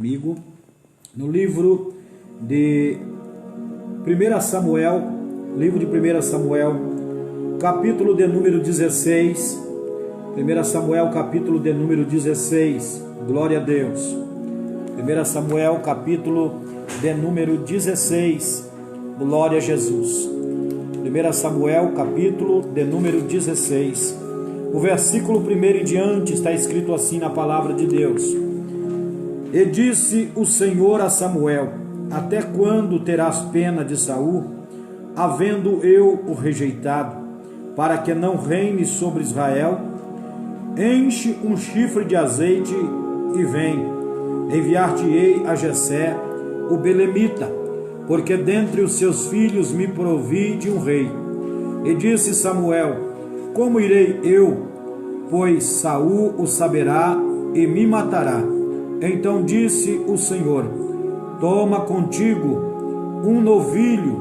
comigo no livro de 1 Samuel, capítulo de número 16. 1 Samuel, capítulo de número 16. Glória a Deus. 1 Samuel, capítulo de número 16. Glória a Jesus. 1 Samuel, capítulo de número 16. O versículo 1 em diante está escrito assim na palavra de Deus. E disse o Senhor a Samuel: até quando terás pena de Saul, havendo eu o rejeitado, para que não reine sobre Israel? Enche um chifre de azeite e vem. Enviar-te-ei a Jessé, o belemita, porque dentre os seus filhos me provi de um rei. E disse Samuel: como irei eu? Pois Saul o saberá e me matará. Então disse o Senhor: toma contigo um novilho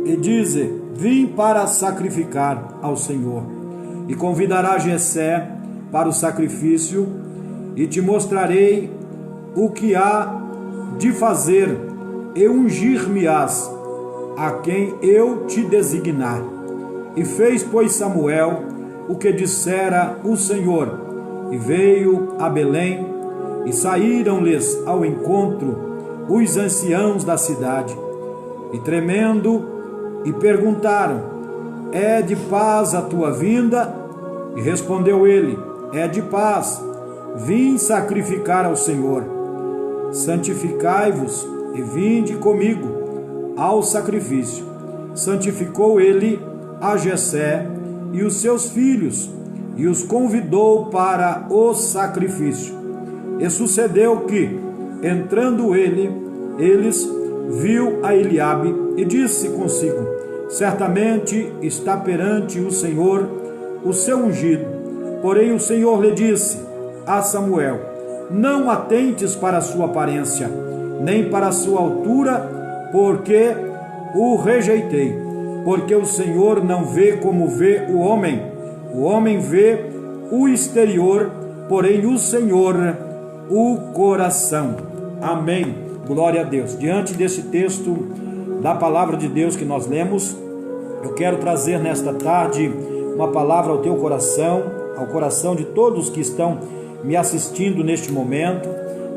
e dize: vim para sacrificar ao Senhor. E convidará Jessé para o sacrifício, e te mostrarei o que há de fazer, e ungir-me-ás a quem eu te designar. E fez, pois, Samuel o que dissera o Senhor, e veio a Belém, e saíram-lhes ao encontro os anciãos da cidade, e tremendo, e perguntaram: é de paz a tua vinda? E respondeu ele: é de paz, vim sacrificar ao Senhor. Santificai-vos e vinde comigo ao sacrifício. Santificou ele a Jessé e os seus filhos, e os convidou para o sacrifício. E sucedeu que, entrando eles, viu a Eliabe, e disse consigo: certamente está perante o Senhor o seu ungido. Porém o Senhor lhe disse a Samuel: não atentes para a sua aparência, nem para a sua altura, porque o rejeitei. Porque o Senhor não vê como vê o homem vê o exterior, porém o Senhor o coração. Amém. Glória a Deus. Diante desse texto da palavra de Deus que nós lemos, eu quero trazer nesta tarde uma palavra ao teu coração, ao coração de todos que estão me assistindo neste momento,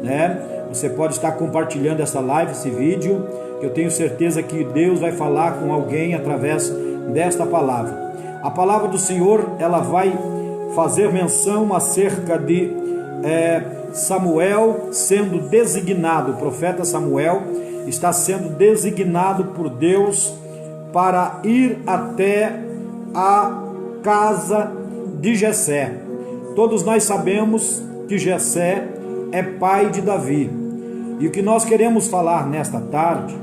né? Você pode estar compartilhando essa live, esse vídeo. Eu tenho certeza que Deus vai falar com alguém através desta palavra. A palavra do Senhor, ela vai fazer menção acerca de Samuel sendo designado. O profeta Samuel está sendo designado por Deus para ir até a casa de Jessé. Todos nós sabemos que Jessé é pai de Davi. E o que nós queremos falar nesta tarde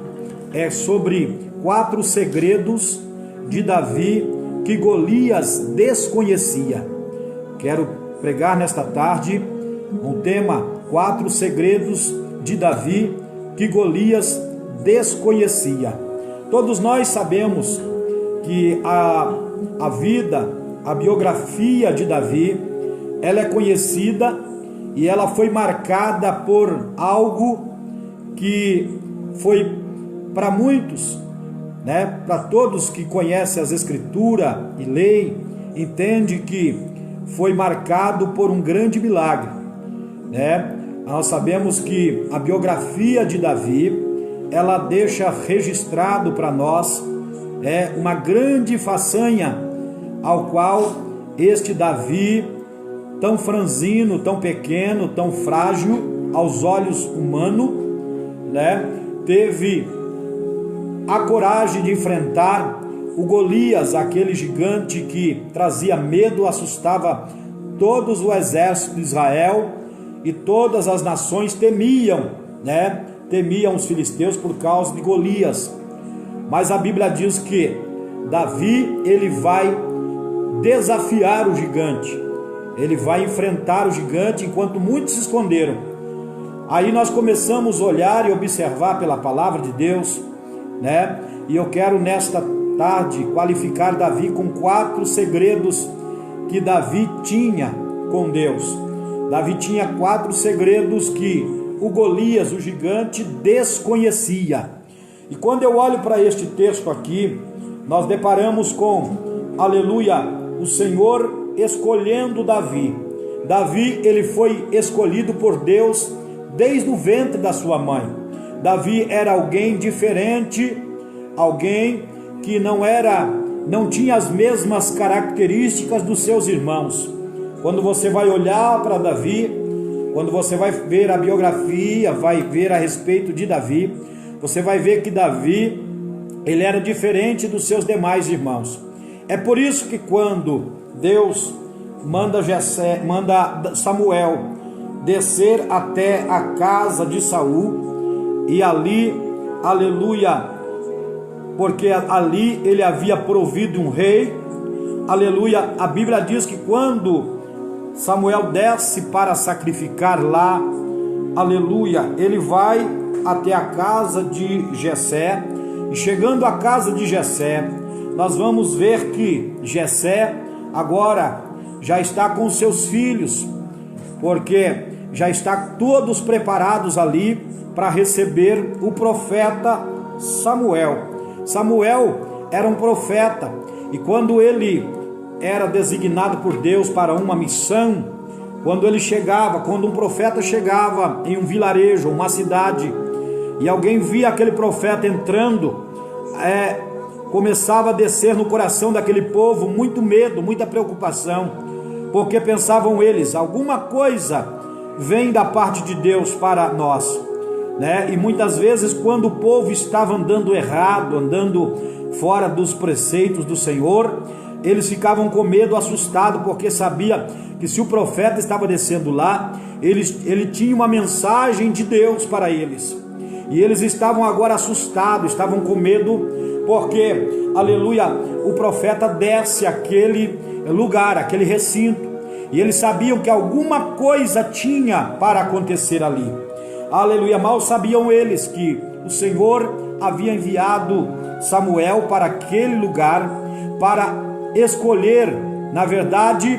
é sobre 4 segredos de Davi que Golias desconhecia. Quero pregar nesta tarde um tema: 4 segredos de Davi que Golias desconhecia. Todos nós sabemos que a vida, a biografia de Davi, ela é conhecida e ela foi marcada por algo que foi para muitos, né? Para todos que conhecem as Escrituras e lei, entende que foi marcado por um grande milagre, né? Nós sabemos que a biografia de Davi, ela deixa registrado para nós uma grande façanha ao qual este Davi, tão franzino, tão pequeno, tão frágil aos olhos humanos, né, teve a coragem de enfrentar o Golias, aquele gigante que trazia medo, assustava todos o exército de Israel, e todas as nações temiam, né? Temiam os filisteus por causa de Golias. Mas a Bíblia diz que Davi, ele vai desafiar o gigante, ele vai enfrentar o gigante, enquanto muitos se esconderam. Aí nós começamos a olhar e observar pela palavra de Deus, né? E eu quero nesta tarde qualificar Davi com 4 segredos que Davi tinha com Deus. Davi tinha 4 segredos que o Golias, o gigante, desconhecia. E quando eu olho para este texto aqui, nós deparamos com, aleluia, o Senhor escolhendo Davi. Davi, ele foi escolhido por Deus desde o ventre da sua mãe. Davi era alguém diferente, alguém que não tinha as mesmas características dos seus irmãos. Quando você vai olhar para Davi, quando você vai ver a biografia, vai ver a respeito de Davi, você vai ver que Davi, ele era diferente dos seus demais irmãos. É por isso que quando Deus manda Samuel descer até a casa de Saul, e ali, aleluia, porque ali ele havia provido um rei, aleluia, a Bíblia diz que quando Samuel desce para sacrificar lá, aleluia, ele vai até a casa de Jessé, e chegando à casa de Jessé, nós vamos ver que Jessé agora já está com seus filhos, porque já está todos preparados ali para receber o profeta Samuel. Samuel era um profeta, e quando ele era designado por Deus para uma missão, quando um profeta chegava em um vilarejo, uma cidade, e alguém via aquele profeta entrando, começava a descer no coração daquele povo muito medo, muita preocupação, porque pensavam eles, alguma coisa vem da parte de Deus para nós, né? E muitas vezes quando o povo estava andando errado, andando fora dos preceitos do Senhor, eles ficavam com medo, assustados, porque sabia que se o profeta estava descendo lá, ele tinha uma mensagem de Deus para eles, e eles estavam agora assustados, estavam com medo, porque, aleluia, o profeta desce aquele lugar, aquele recinto, e eles sabiam que alguma coisa tinha para acontecer ali, aleluia. Mal sabiam eles que o Senhor havia enviado Samuel para aquele lugar, para escolher, na verdade,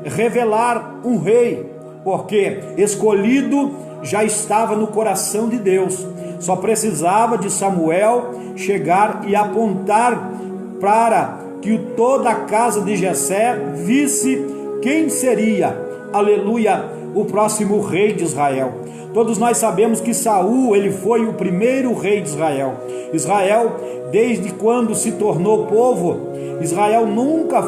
revelar um rei, porque escolhido já estava no coração de Deus, só precisava de Samuel chegar e apontar para que toda a casa de Jessé visse quem seria, aleluia, o próximo rei de Israel. Todos nós sabemos que Saul, ele foi o primeiro rei de Israel. Israel, desde quando se tornou povo, Israel nunca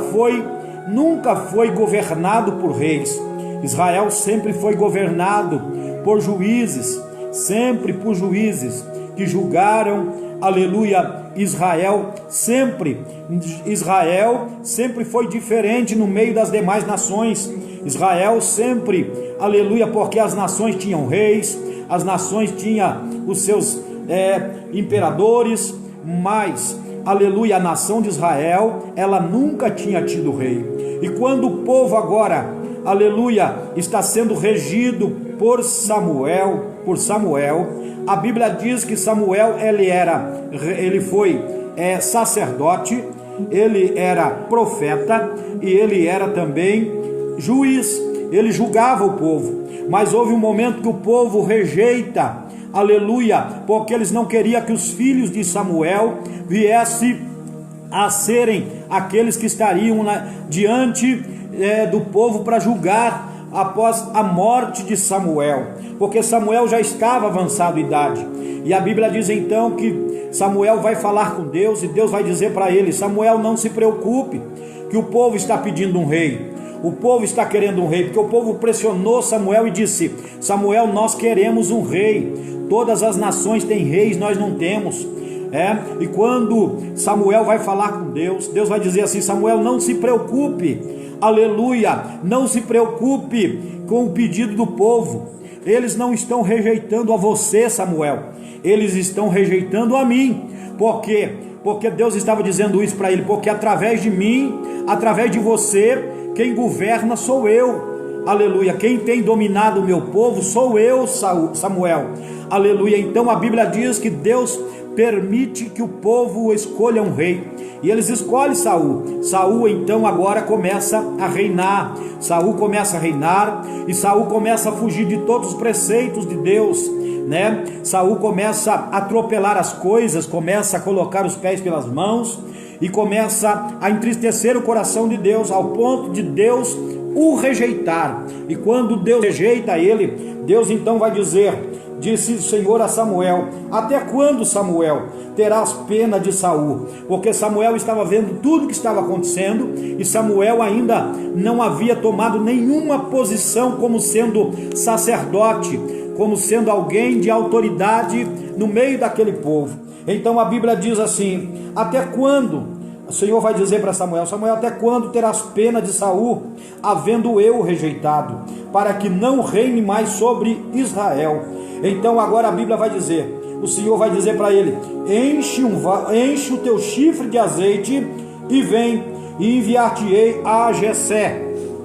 foi governado por reis. Israel sempre foi governado por juízes, sempre por juízes que julgaram, aleluia. Israel sempre foi diferente no meio das demais nações. Israel sempre, aleluia, porque as nações tinham reis, as nações tinham os seus imperadores, mas, aleluia, a nação de Israel, ela nunca tinha tido rei. E quando o povo agora, aleluia, está sendo regido por Samuel, a Bíblia diz que Samuel, ele foi sacerdote, ele era profeta e ele era também juiz, ele julgava o povo, mas houve um momento que o povo rejeita, aleluia, porque eles não queriam que os filhos de Samuel viessem a serem aqueles que estariam diante do povo para julgar após a morte de Samuel, porque Samuel já estava avançado em idade, e a Bíblia diz então que Samuel vai falar com Deus, e Deus vai dizer para ele: Samuel, não se preocupe, que o povo está pedindo um rei, o povo está querendo um rei, porque o povo pressionou Samuel e disse: Samuel, nós queremos um rei, todas as nações têm reis, nós não temos. E quando Samuel vai falar com Deus, Deus vai dizer assim: Samuel, não se preocupe, aleluia, não se preocupe com o pedido do povo, eles não estão rejeitando a você, Samuel, eles estão rejeitando a mim. Por quê? Porque Deus estava dizendo isso para ele, porque através de mim, através de você, quem governa sou eu, aleluia, quem tem dominado o meu povo sou eu, Samuel, aleluia. Então a Bíblia diz que Deus permite que o povo escolha um rei, e eles escolhem Saul. Saul então agora começa a reinar. Saul começa a reinar e Saul começa a fugir de todos os preceitos de Deus, né? Saul começa a atropelar as coisas, começa a colocar os pés pelas mãos e começa a entristecer o coração de Deus, ao ponto de Deus o rejeitar. E quando Deus rejeita ele, Deus então vai dizer: disse o Senhor a Samuel: até quando, Samuel, terás pena de Saul? Porque Samuel estava vendo tudo o que estava acontecendo e Samuel ainda não havia tomado nenhuma posição como sendo sacerdote, como sendo alguém de autoridade no meio daquele povo. Então a Bíblia diz assim: até quando? O Senhor vai dizer para Samuel: Samuel, até quando terás pena de Saul, havendo eu rejeitado, para que não reine mais sobre Israel? Então agora a Bíblia vai dizer, o Senhor vai dizer para ele: enche o teu chifre de azeite e vem, e enviar-te-ei a Jessé,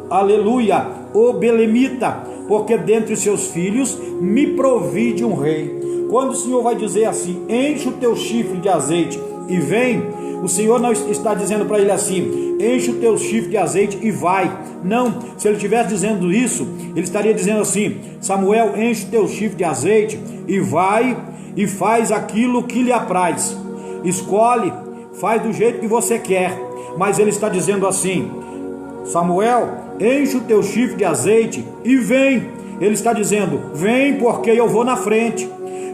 aleluia, o belemita, porque dentre seus filhos me provide um rei. Quando o Senhor vai dizer assim: enche o teu chifre de azeite e vem, o Senhor não está dizendo para ele assim: enche o teu chifre de azeite e vai. Não, se ele estivesse dizendo isso, ele estaria dizendo assim: Samuel, enche o teu chifre de azeite e vai e faz aquilo que lhe apraz. Escolhe, faz do jeito que você quer. Mas ele está dizendo assim: Samuel, enche o teu chifre de azeite e vem. Ele está dizendo: vem porque eu vou na frente.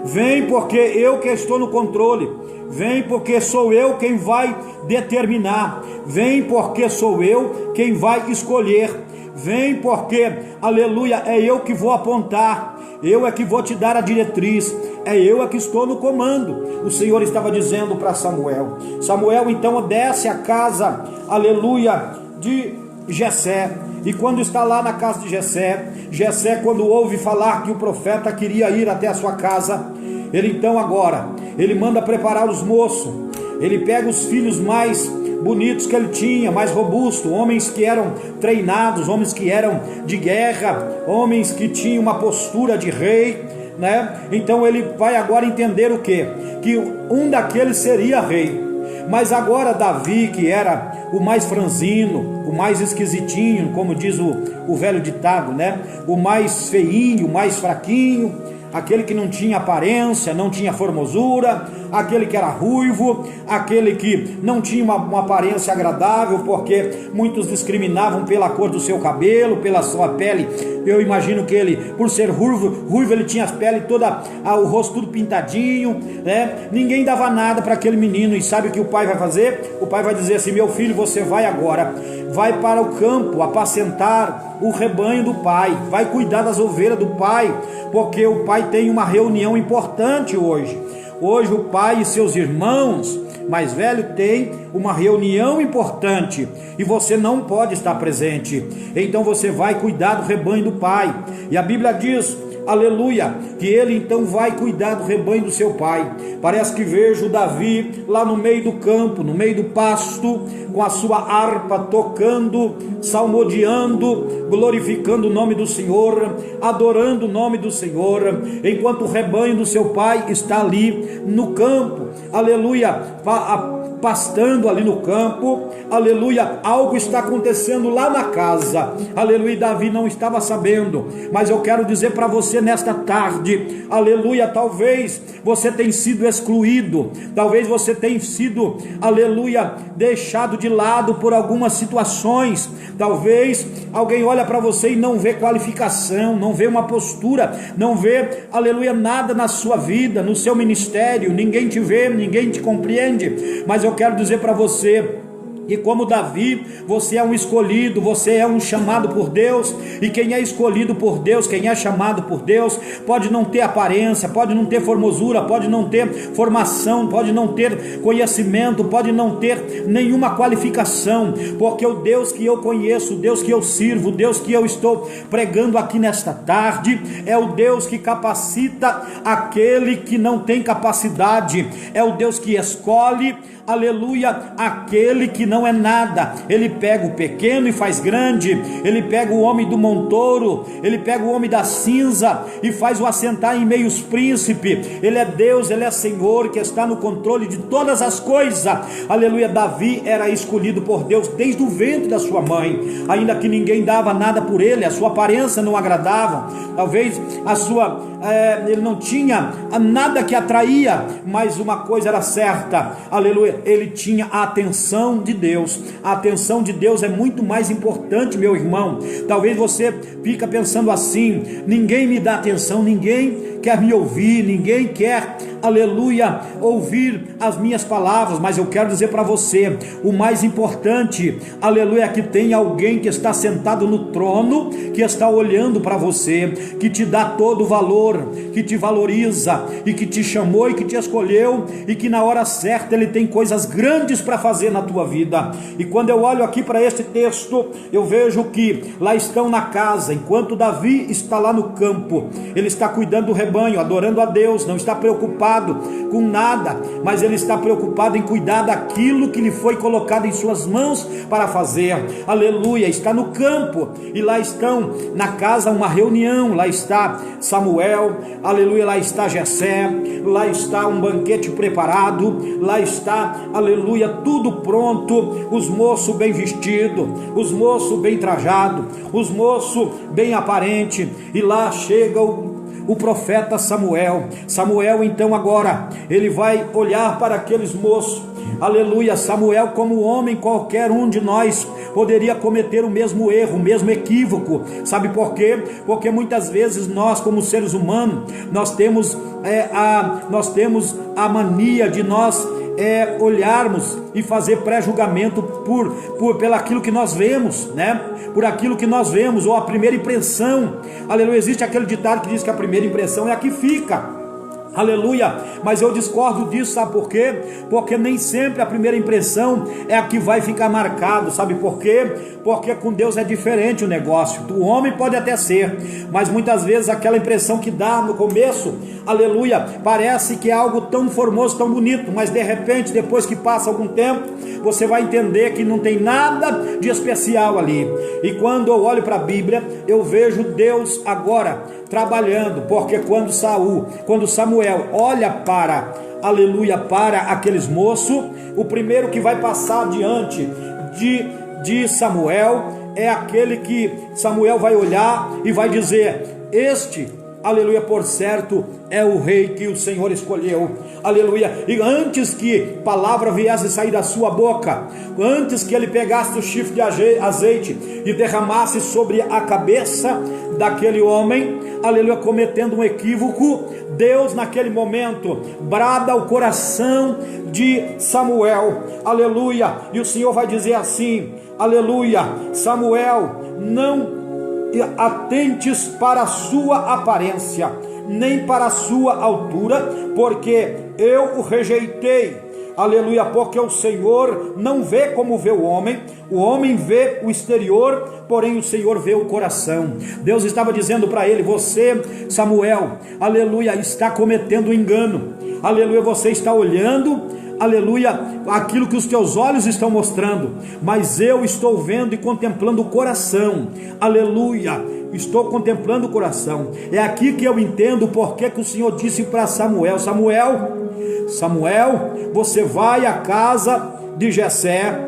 Vem porque eu que estou no controle. Vem porque sou eu quem vai determinar. Vem porque sou eu quem vai escolher. Vem porque, aleluia, é eu que vou apontar. Eu é que vou te dar a diretriz. É eu é que estou no comando. O Senhor estava dizendo para Samuel. Samuel então desce a casa, aleluia, de Jessé. E quando está lá na casa de Jessé, Jessé, quando ouve falar que o profeta queria ir até a sua casa, ele então agora, ele manda preparar os moços. Ele pega os filhos mais bonitos que ele tinha, mais robustos, homens que eram treinados, homens que eram de guerra, homens que tinham uma postura de rei, né? Então ele vai agora entender o quê? Que um daqueles seria rei. Mas agora Davi, que era o mais franzino, o mais esquisitinho, como diz o velho ditado, né? O mais feinho, o mais fraquinho, aquele que não tinha aparência, não tinha formosura, aquele que era ruivo, aquele que não tinha uma aparência agradável, porque muitos discriminavam pela cor do seu cabelo, pela sua pele. Eu imagino que ele, por ser ruivo, ele tinha as peles toda, o rosto tudo pintadinho, né? Ninguém dava nada para aquele menino. E sabe o que o pai vai fazer? O pai vai dizer assim: meu filho, você vai agora, vai para o campo apacentar o rebanho do pai, vai cuidar das ovelhas do pai, porque o pai tem uma reunião importante hoje. Hoje o pai e seus irmãos mais velhos têm uma reunião importante e você não pode estar presente. Então você vai cuidar do rebanho do pai. E a Bíblia diz, aleluia, que ele então vai cuidar do rebanho do seu pai. Parece que vejo Davi lá no meio do campo, no meio do pasto, com a sua harpa tocando, salmodiando, glorificando o nome do Senhor, adorando o nome do Senhor, enquanto o rebanho do seu pai está ali no campo, aleluia, pastando ali no campo, aleluia. Algo está acontecendo lá na casa, aleluia. Davi não estava sabendo, mas eu quero dizer para você nesta tarde, aleluia, talvez você tenha sido excluído, talvez você tenha sido, aleluia, deixado de lado por algumas situações. Talvez alguém olha para você e não vê qualificação, não vê uma postura, não vê, aleluia, nada na sua vida, no seu ministério. Ninguém te vê, ninguém te compreende, mas eu quero dizer para você que, como Davi, você é um escolhido, você é um chamado por Deus. E quem é escolhido por Deus, quem é chamado por Deus, pode não ter aparência, pode não ter formosura, pode não ter formação, pode não ter conhecimento, pode não ter nenhuma qualificação, porque o Deus que eu conheço, o Deus que eu sirvo, o Deus que eu estou pregando aqui nesta tarde, é o Deus que capacita aquele que não tem capacidade, é o Deus que escolhe, aleluia, aquele que não não é nada. Ele pega o pequeno e faz grande, ele pega o homem do montouro, ele pega o homem da cinza e faz o assentar em meios príncipe. Ele é Deus, ele é Senhor, que está no controle de todas as coisas. Aleluia. Davi era escolhido por Deus desde o ventre da sua mãe, ainda que ninguém dava nada por ele, a sua aparência não agradava, talvez ele não tinha nada que atraía, mas uma coisa era certa, aleluia, ele tinha a atenção de Deus. A atenção de Deus é muito mais importante, meu irmão. Talvez você fica pensando assim: ninguém me dá atenção, ninguém quer me ouvir, ninguém quer, aleluia, ouvir as minhas palavras. Mas eu quero dizer para você, o mais importante, aleluia, é que tem alguém que está sentado no trono, que está olhando para você, que te dá todo o valor, que te valoriza e que te chamou e que te escolheu, e que na hora certa ele tem coisas grandes para fazer na tua vida. E quando eu olho aqui para este texto, eu vejo que lá estão na casa, enquanto Davi está lá no campo, ele está cuidando do rebanho, adorando a Deus, não está preocupado com nada, mas ele está preocupado em cuidar daquilo que lhe foi colocado em suas mãos para fazer. Aleluia, está no campo, e lá estão na casa uma reunião, lá está Samuel, aleluia, lá está Jessé, lá está um banquete preparado, lá está, aleluia, tudo pronto, os moços bem vestidos, os moços bem trajados, os moços bem aparentes, e lá chega o profeta Samuel. Samuel então agora, ele vai olhar para aqueles moços, aleluia. Samuel, como homem, qualquer um de nós poderia cometer o mesmo erro, o mesmo equívoco. Sabe por quê? Porque muitas vezes nós, como seres humanos, nós temos a mania de nós olharmos e fazer pré-julgamento pelo aquilo que nós vemos, né? Por aquilo que nós vemos, ou a primeira impressão. Aleluia. Existe aquele ditado que diz que a primeira impressão é a que fica. Aleluia, mas eu discordo disso, sabe por quê? Porque nem sempre a primeira impressão é a que vai ficar marcado, sabe por quê? Porque com Deus é diferente o negócio. O homem pode até ser, mas muitas vezes aquela impressão que dá no começo, aleluia, parece que é algo tão formoso, tão bonito, mas de repente, depois que passa algum tempo, você vai entender que não tem nada de especial ali. E quando eu olho para a Bíblia, eu vejo Deus agora trabalhando, porque quando Samuel olha para, aleluia, para aqueles moços, o primeiro que vai passar diante de Samuel é aquele que Samuel vai olhar e vai dizer: este, aleluia, por certo, é o rei que o Senhor escolheu, aleluia. E antes que palavra viesse sair da sua boca, antes que ele pegasse o chifre de azeite e derramasse sobre a cabeça daquele homem, aleluia, cometendo um equívoco, Deus naquele momento brada o coração de Samuel, aleluia, e o Senhor vai dizer assim, aleluia: Samuel, não atentes para a sua aparência, nem para a sua altura, porque eu o rejeitei, aleluia, porque o Senhor não vê como vê o homem vê o exterior, porém o Senhor vê o coração. Deus estava dizendo para ele: você, Samuel, aleluia, está cometendo um engano, aleluia, você está olhando, aleluia, aquilo que os teus olhos estão mostrando, mas eu estou vendo e contemplando o coração, aleluia, estou contemplando o coração. É aqui que eu entendo porque que o Senhor disse para Samuel: Samuel, você vai à casa de Jessé,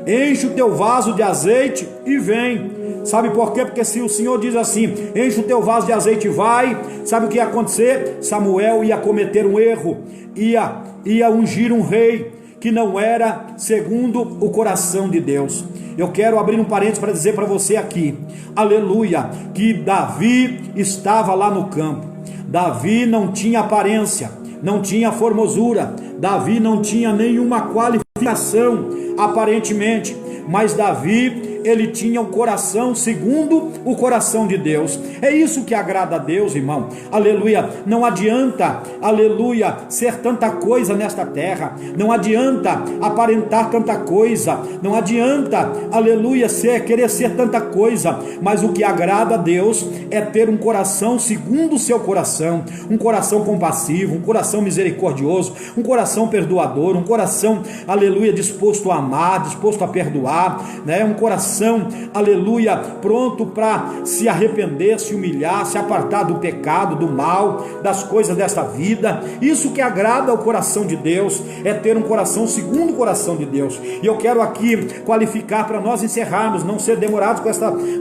enche o teu vaso de azeite e vem. Sabe por quê? Porque se o Senhor diz assim: enche o teu vaso de azeite e vai, sabe o que ia acontecer? Samuel ia cometer um erro, ia ungir um rei que não era segundo o coração de Deus. Eu quero abrir um parênteses para dizer para você aqui, aleluia, que Davi estava lá no campo. Davi não tinha aparência, não tinha formosura, Davi não tinha nenhuma qualificação aparentemente, mas Davi, ele tinha um coração segundo o coração de Deus. É isso que agrada a Deus, irmão. Aleluia. Não adianta, aleluia, ser tanta coisa nesta terra. Não adianta aparentar tanta coisa. Não adianta, aleluia, querer ser tanta coisa. Mas o que agrada a Deus é ter um coração segundo o seu coração. Um coração compassivo, um coração misericordioso, um coração perdoador, um coração, aleluia, disposto a amar, disposto a perdoar, né? Um coração, aleluia, pronto para se arrepender, se humilhar, se apartar do pecado, do mal, das coisas desta vida. Isso que agrada ao coração de Deus, é ter um coração segundo o coração de Deus. E eu quero aqui qualificar, para nós encerrarmos, não ser demorados com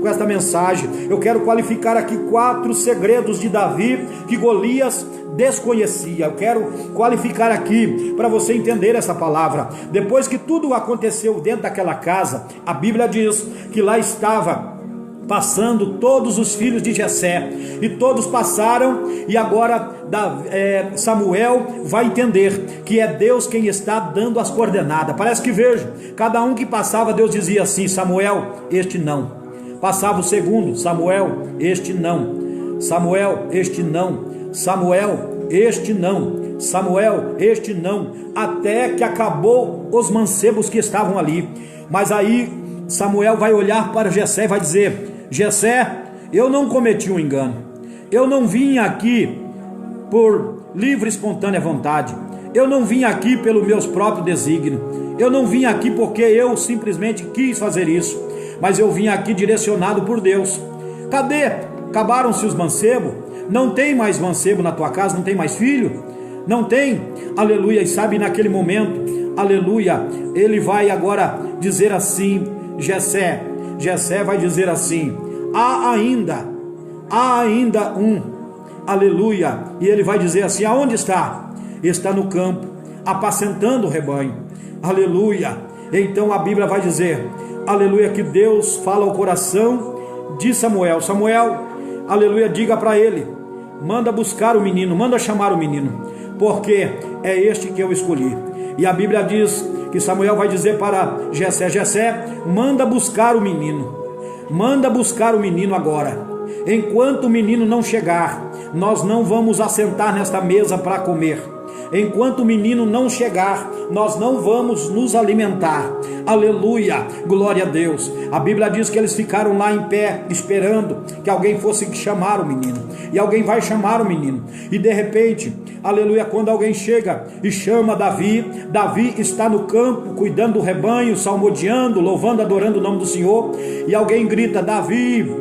esta mensagem, eu quero qualificar aqui 4 segredos de Davi que Golias desconhecia. Eu quero qualificar aqui para você entender essa palavra. Depois que tudo aconteceu dentro daquela casa, a Bíblia diz que lá estava passando todos os filhos de Jessé, e todos passaram, e agora Samuel vai entender que é Deus quem está dando as coordenadas. Parece que vejo, cada um que passava, Deus dizia assim: Samuel, este não. Passava o segundo: Samuel, este não. Samuel, este não. Samuel, este não. Samuel, este não. Até que acabou os mancebos que estavam ali. Mas aí Samuel vai olhar para Jessé e vai dizer: Jessé, eu não cometi um engano. Eu não vim aqui por livre e espontânea vontade. Eu não vim aqui pelo meus próprios desígnios. Eu não vim aqui porque eu simplesmente quis fazer isso. Mas eu vim aqui direcionado por Deus. Cadê? Acabaram-se os mancebos? Não tem mais mancebo na tua casa? Não tem mais filho? Não tem? Aleluia. E sabe, naquele momento, aleluia, ele vai agora dizer assim: Jessé vai dizer assim: há ainda um, aleluia. E ele vai dizer assim: aonde está? Está no campo, apacentando o rebanho, aleluia. Então a Bíblia vai dizer, aleluia, que Deus fala ao coração de Samuel: Samuel, aleluia, diga para ele, manda buscar o menino, manda chamar o menino, porque é este que eu escolhi. E a Bíblia diz que Samuel vai dizer para Jessé: Jessé, manda buscar o menino, manda buscar o menino agora. Enquanto o menino não chegar, nós não vamos assentar nesta mesa para comer. Enquanto o menino não chegar, nós não vamos nos alimentar. Aleluia, glória a Deus. A Bíblia diz que eles ficaram lá em pé, esperando que alguém fosse chamar o menino. E alguém vai chamar o menino. E de repente, aleluia, quando alguém chega e chama Davi, Davi está no campo, cuidando do rebanho, salmodiando, louvando, adorando o nome do Senhor. E alguém grita: Davi,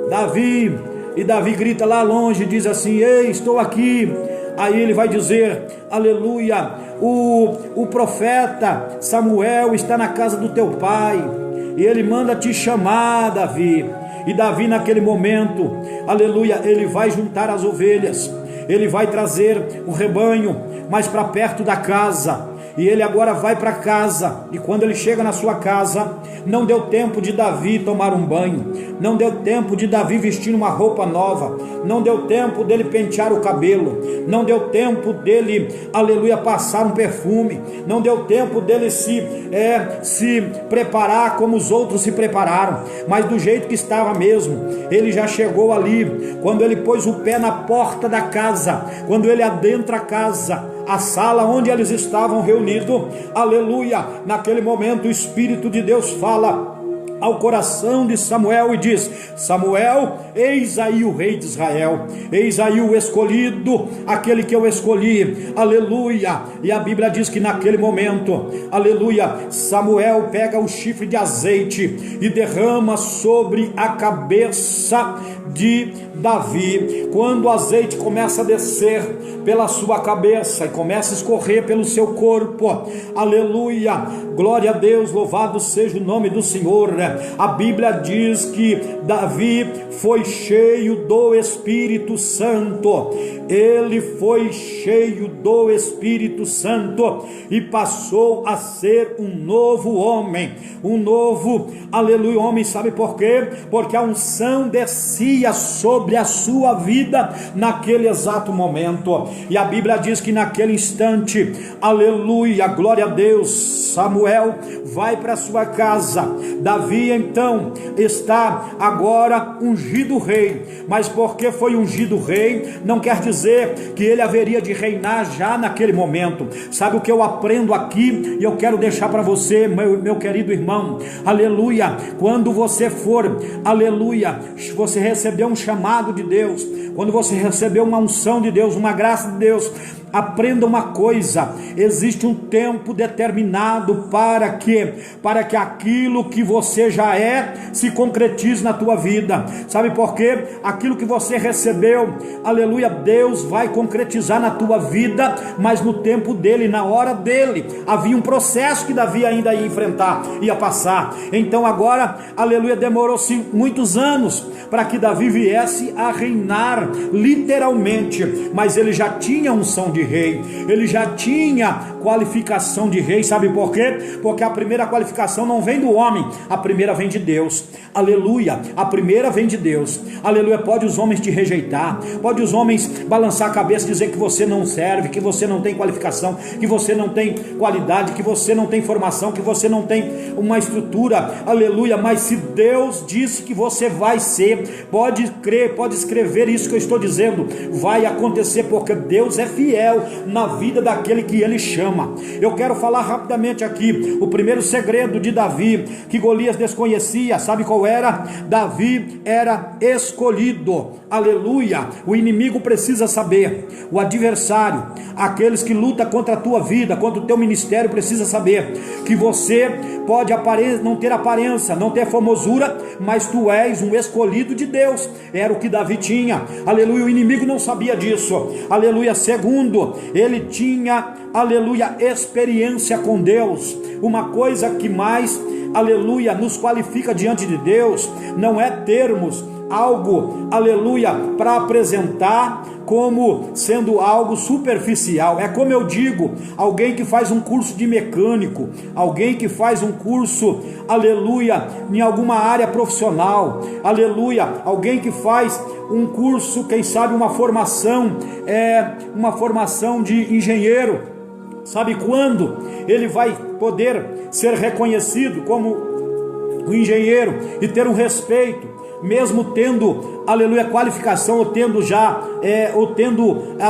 Davi. E Davi grita lá longe, diz assim: ei, estou aqui. Aí ele vai dizer, aleluia, o profeta Samuel está na casa do teu pai, e ele manda te chamar, Davi. E Davi, naquele momento, aleluia, ele vai juntar as ovelhas, ele vai trazer o rebanho mais para perto da casa. E ele agora vai para casa, e quando ele chega na sua casa, não deu tempo de Davi tomar um banho, não deu tempo de Davi vestir uma roupa nova, não deu tempo dele pentear o cabelo, não deu tempo dele, aleluia, passar um perfume, não deu tempo dele se preparar como os outros se prepararam, mas do jeito que estava mesmo. Ele já chegou ali, quando ele pôs o pé na porta da casa, quando ele adentra a casa, a sala onde eles estavam reunidos, aleluia, naquele momento o Espírito de Deus fala ao coração de Samuel e diz: Samuel, eis aí o rei de Israel, eis aí o escolhido, aquele que eu escolhi, aleluia. E a Bíblia diz que naquele momento, aleluia, Samuel pega o chifre de azeite e derrama sobre a cabeça de Davi. Quando o azeite começa a descer pela sua cabeça e começa a escorrer pelo seu corpo, aleluia, glória a Deus, louvado seja o nome do Senhor. A Bíblia diz que Davi foi cheio do Espírito Santo, ele foi cheio do Espírito Santo e passou a ser um novo homem, aleluia, homem. Sabe por quê? Porque a unção descia sobre a sua vida naquele exato momento, e a Bíblia diz que naquele instante, aleluia, glória a Deus, Samuel vai para sua casa. Davi então está agora ungido rei, mas porque foi ungido rei, não quer dizer que ele haveria de reinar já naquele momento. Sabe o que eu aprendo aqui e eu quero deixar para você, meu querido irmão, aleluia, quando você for, aleluia, você recebeu um chamado de Deus, quando você recebeu uma unção de Deus, uma graça de Deus, aprenda uma coisa: existe um tempo determinado para que aquilo que você já é se concretize na tua vida. Sabe por quê? Aquilo que você recebeu, aleluia, Deus vai concretizar na tua vida, mas no tempo dele, na hora dele. Havia um processo que Davi ainda ia enfrentar, ia passar. Então agora, aleluia, demorou-se muitos anos para que Davi viesse a reinar literalmente, mas ele já tinha unção de rei, ele já tinha qualificação de rei. Sabe por quê? Porque a primeira qualificação não vem do homem, a primeira vem de Deus, aleluia, a primeira vem de Deus, aleluia. Pode os homens te rejeitar, pode os homens balançar a cabeça, dizer que você não serve, que você não tem qualificação, que você não tem qualidade, que você não tem formação, que você não tem uma estrutura, aleluia, mas se Deus disse que você vai ser, pode crer, pode escrever isso que eu estou dizendo, vai acontecer, porque Deus é fiel na vida daquele que ele chama. Eu quero falar rapidamente aqui o primeiro segredo de Davi, que Golias desconhecia. Sabe qual era? Davi era escolhido, aleluia. O inimigo precisa saber, o adversário, aqueles que lutam contra a tua vida, contra o teu ministério, precisa saber que você pode não ter aparência, não ter formosura, mas tu és um escolhido de Deus. Era o que Davi tinha, aleluia. O inimigo não sabia disso, aleluia. Segundo, ele tinha, aleluia, experiência com Deus. Uma coisa que mais, aleluia, nos qualifica diante de Deus, não é termos algo, aleluia, para apresentar como sendo algo superficial. É como eu digo, alguém que faz um curso de mecânico, alguém que faz um curso, aleluia, em alguma área profissional, aleluia, alguém que faz um curso, quem sabe uma formação de engenheiro. Sabe quando ele vai poder ser reconhecido como um engenheiro e ter um respeito, mesmo tendo, aleluia, qualificação, ou tendo já,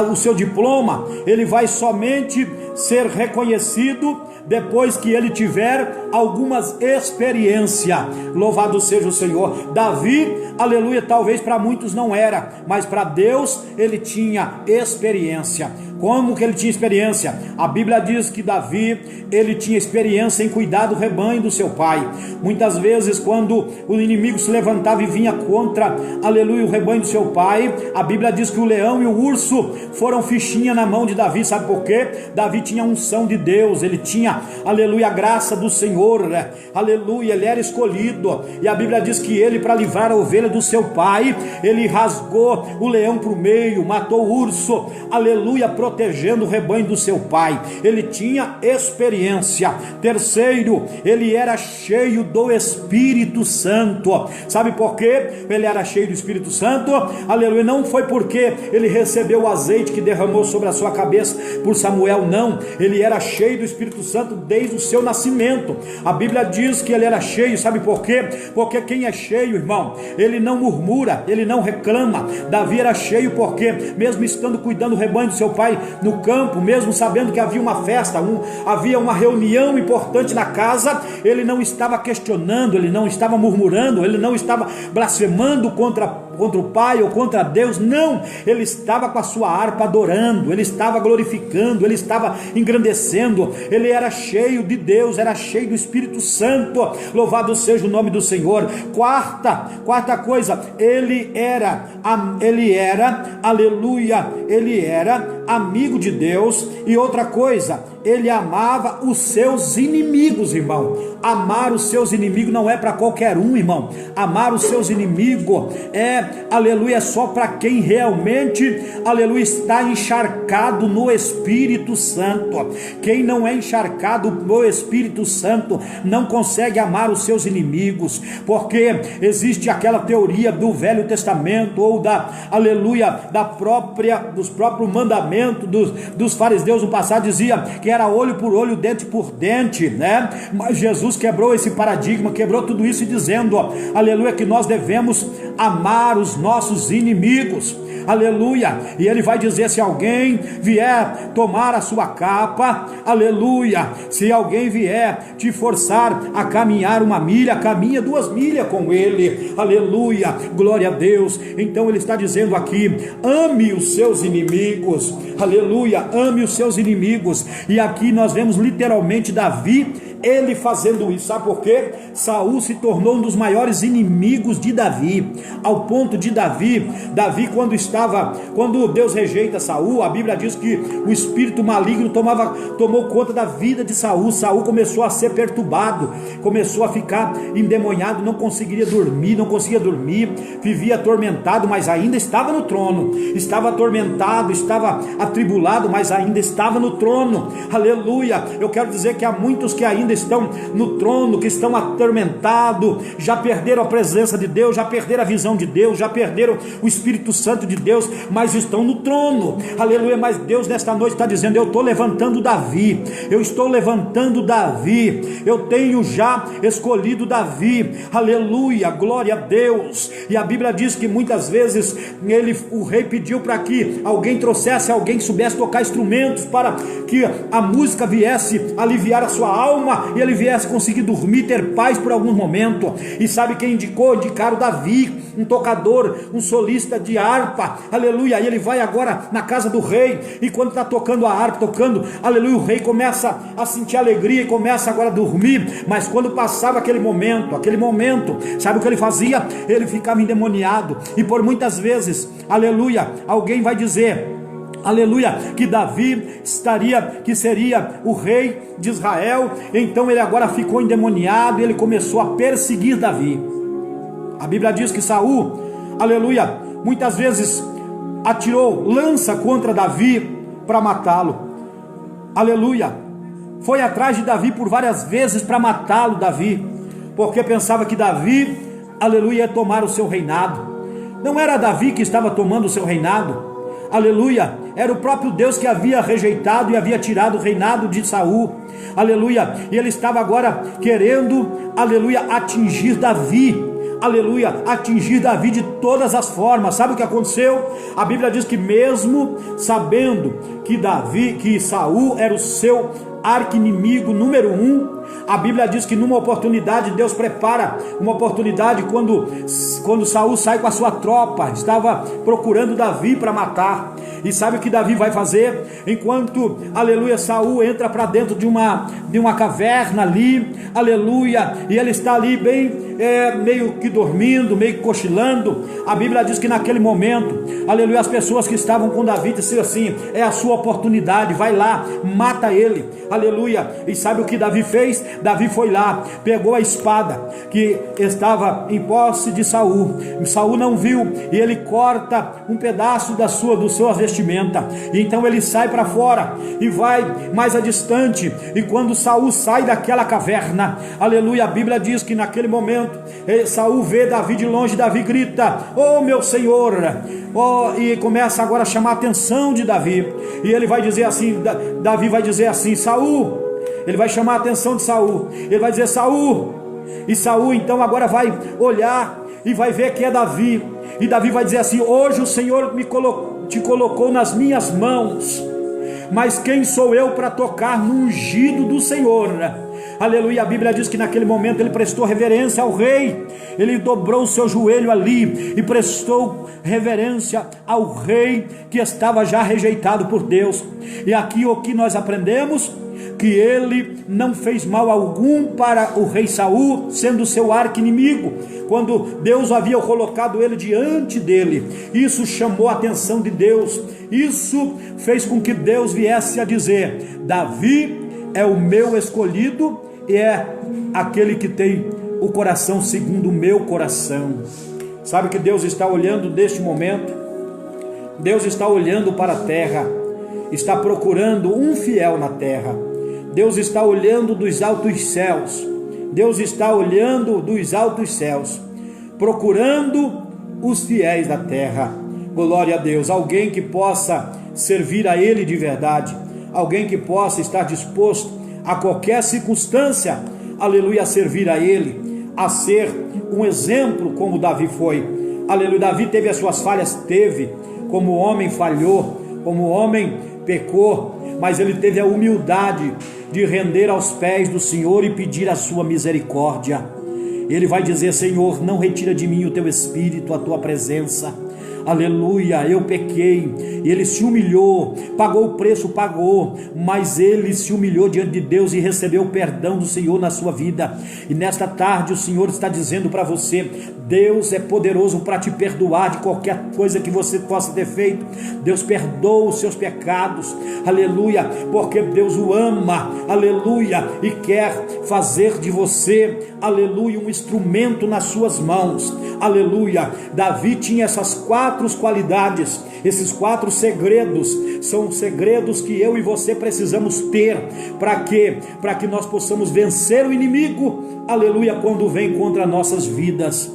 o seu diploma? Ele vai somente ser reconhecido depois que ele tiver algumas experiências. Louvado seja o Senhor. Davi, aleluia, talvez para muitos não era, mas para Deus ele tinha experiência. Como que ele tinha experiência? A Bíblia diz que Davi, ele tinha experiência em cuidar do rebanho do seu pai. Muitas vezes quando o inimigo se levantava e vinha contra, aleluia, o rebanho do seu pai, a Bíblia diz que o leão e o urso foram fichinha na mão de Davi. Sabe por quê? Davi tinha unção de Deus, ele tinha, aleluia, a graça do Senhor, aleluia, ele era escolhido, e a Bíblia diz que ele, para livrar a ovelha do seu pai, ele rasgou o leão para o meio, matou o urso, aleluia, protegendo o rebanho do seu pai. Ele tinha experiência. Terceiro, ele era cheio do Espírito Santo. Sabe por quê? Ele era cheio do Espírito Santo, aleluia, não foi porque ele recebeu o azeite que derramou sobre a sua cabeça por Samuel, não, ele era cheio do Espírito Santo desde o seu nascimento. A Bíblia diz que ele era cheio. Sabe por quê? Porque quem é cheio, irmão, ele não murmura, ele não reclama. Davi era cheio porque, mesmo estando cuidando do rebanho do seu pai no campo, mesmo sabendo que havia uma festa, havia uma reunião importante na casa, ele não estava questionando, ele não estava murmurando, ele não estava blasfemando contra o pai ou contra Deus, não, ele estava com a sua harpa adorando, ele estava glorificando, ele estava engrandecendo, ele era cheio de Deus, era cheio do Espírito Santo. Louvado seja o nome do Senhor. Quarta coisa, ele era, aleluia, ele era amigo de Deus. E outra coisa, ele amava os seus inimigos, irmão. Amar os seus inimigos não é para qualquer um, irmão. Amar os seus inimigos aleluia, só para quem realmente, aleluia, está encharcado no Espírito Santo. Quem não é encharcado no Espírito Santo não consegue amar os seus inimigos, porque existe aquela teoria do Velho Testamento, ou aleluia, dos próprios mandamentos dos fariseus no passado, dizia que era olho por olho, dente por dente, né? Mas Jesus quebrou esse paradigma, quebrou tudo isso, dizendo, aleluia, que nós devemos amar os nossos inimigos, aleluia. E ele vai dizer: se alguém vier tomar a sua capa, aleluia, se alguém vier te forçar a caminhar 1 milha, caminha 2 milhas com ele, aleluia, glória a Deus. Então ele está dizendo aqui: ame os seus inimigos, aleluia, ame os seus inimigos. E aqui nós vemos literalmente Davi, ele fazendo isso. Sabe por quê? Saul se tornou um dos maiores inimigos de Davi, ao ponto de Davi, quando Deus rejeita Saul, a Bíblia diz que o espírito maligno tomou conta da vida de Saul. Saul começou a ser perturbado, começou a ficar endemoniado, não conseguia dormir, vivia atormentado, mas ainda estava no trono, estava atormentado, estava atribulado, mas ainda estava no trono, aleluia. Eu quero dizer que há muitos que ainda estão no trono, que estão atormentados, já perderam a presença de Deus, já perderam a visão de Deus, já perderam o Espírito Santo de Deus, mas estão no trono, aleluia. Mas Deus nesta noite está dizendo: eu estou levantando Davi, eu tenho já escolhido Davi, aleluia, glória a Deus. E a Bíblia diz que muitas vezes o rei pediu para que alguém trouxesse, alguém que soubesse tocar instrumentos, para que a música viesse aliviar a sua alma, e ele viesse conseguir dormir, ter paz por algum momento. E sabe quem indicaram Davi, um tocador, um solista de harpa, aleluia. E ele vai agora na casa do rei, e quando está tocando a harpa, aleluia, o rei começa a sentir alegria e começa agora a dormir. Mas quando passava aquele momento, sabe o que ele fazia? Ele ficava endemoniado. E por muitas vezes, aleluia, alguém vai dizer, aleluia, que Davi que seria o rei de Israel. Então ele agora ficou endemoniado e ele começou a perseguir Davi. A Bíblia diz que Saul, aleluia, muitas vezes atirou lança contra Davi para matá-lo, aleluia. Foi atrás de Davi por várias vezes para matá-lo, Davi, porque pensava que Davi, aleluia, ia tomar o seu reinado. Não era Davi que estava tomando o seu reinado, aleluia, era o próprio Deus que havia rejeitado e havia tirado o reinado de Saul, aleluia. E ele estava agora querendo, aleluia, atingir Davi, aleluia, atingir Davi de todas as formas. Sabe o que aconteceu? A Bíblia diz que mesmo sabendo que Saul era o seu arqui-inimigo número 1, a Bíblia diz que numa oportunidade, Deus prepara uma oportunidade quando Saul sai com a sua tropa, estava procurando Davi para matar. E sabe o que Davi vai fazer? Enquanto, aleluia, Saul entra para dentro de uma caverna ali, aleluia, e ele está ali bem, meio que dormindo, meio que cochilando. A Bíblia diz que naquele momento, aleluia, as pessoas que estavam com Davi disseram assim: é a sua oportunidade, vai lá, mata ele, aleluia. E sabe o que Davi fez? Davi foi lá, pegou a espada que estava em posse de Saul. Saul não viu, e ele corta um pedaço da sua vestimenta. E então ele sai para fora e vai mais distante. E quando Saul sai daquela caverna, aleluia, a Bíblia diz que naquele momento Saul vê Davi de longe. Davi grita: oh meu Senhor, oh, e começa agora a chamar a atenção de Davi. E ele vai dizer assim, Davi vai dizer assim: Saul. Ele vai chamar a atenção de Saul, ele vai dizer: Saul. E Saul então agora vai olhar e vai ver que é Davi. E Davi vai dizer assim: hoje o Senhor te colocou nas minhas mãos, mas quem sou eu para tocar no ungido do Senhor? Aleluia. A Bíblia diz que naquele momento ele prestou reverência ao rei, ele dobrou o seu joelho ali e prestou reverência ao rei que estava já rejeitado por Deus. E aqui o que nós aprendemos? que ele não fez mal algum para o rei Saul, sendo seu arqui-inimigo, quando Deus havia colocado ele diante dele. Isso chamou a atenção de Deus, isso fez com que Deus viesse a dizer: Davi é o meu escolhido e é aquele que tem o coração segundo o meu coração. Sabe que Deus está olhando neste momento? Deus está olhando para a terra, está procurando um fiel na terra. Deus está olhando dos altos céus, Deus está olhando dos altos céus, procurando os fiéis da terra. Glória a Deus, alguém que possa servir a Ele de verdade, alguém que possa estar disposto a qualquer circunstância, aleluia, a servir a Ele, a ser um exemplo como Davi foi. Aleluia, Davi teve as suas falhas, teve, como homem falhou, como homem pecou, mas ele teve a humildade de render aos pés do Senhor e pedir a sua misericórdia. Ele vai dizer: Senhor, não retira de mim o teu espírito, a tua presença. Aleluia, eu pequei. E ele se humilhou, pagou o preço, pagou, mas ele se humilhou diante de Deus e recebeu o perdão do Senhor na sua vida. E nesta tarde o Senhor está dizendo para você: Deus é poderoso para te perdoar de qualquer coisa que você possa ter feito. Deus perdoa os seus pecados, aleluia, porque Deus o ama, aleluia, e quer fazer de você, aleluia, um instrumento nas suas mãos, aleluia. Davi tinha essas 4 qualidades, esses 4 segredos, são segredos que eu e você precisamos ter, para quê? Para que nós possamos vencer o inimigo, aleluia, quando vem contra nossas vidas,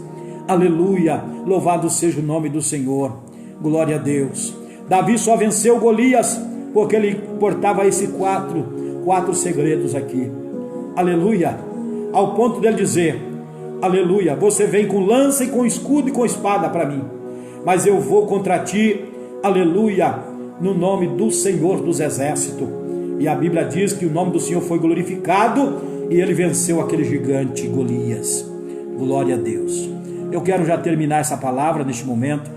aleluia, louvado seja o nome do Senhor, glória a Deus. Davi só venceu Golias, porque ele portava esses quatro segredos aqui, aleluia, ao ponto dele dizer: aleluia, você vem com lança e com escudo e com espada para mim, mas eu vou contra ti, aleluia, no nome do Senhor dos Exércitos. E a Bíblia diz que o nome do Senhor foi glorificado e ele venceu aquele gigante Golias. Glória a Deus. Eu quero já terminar essa palavra neste momento.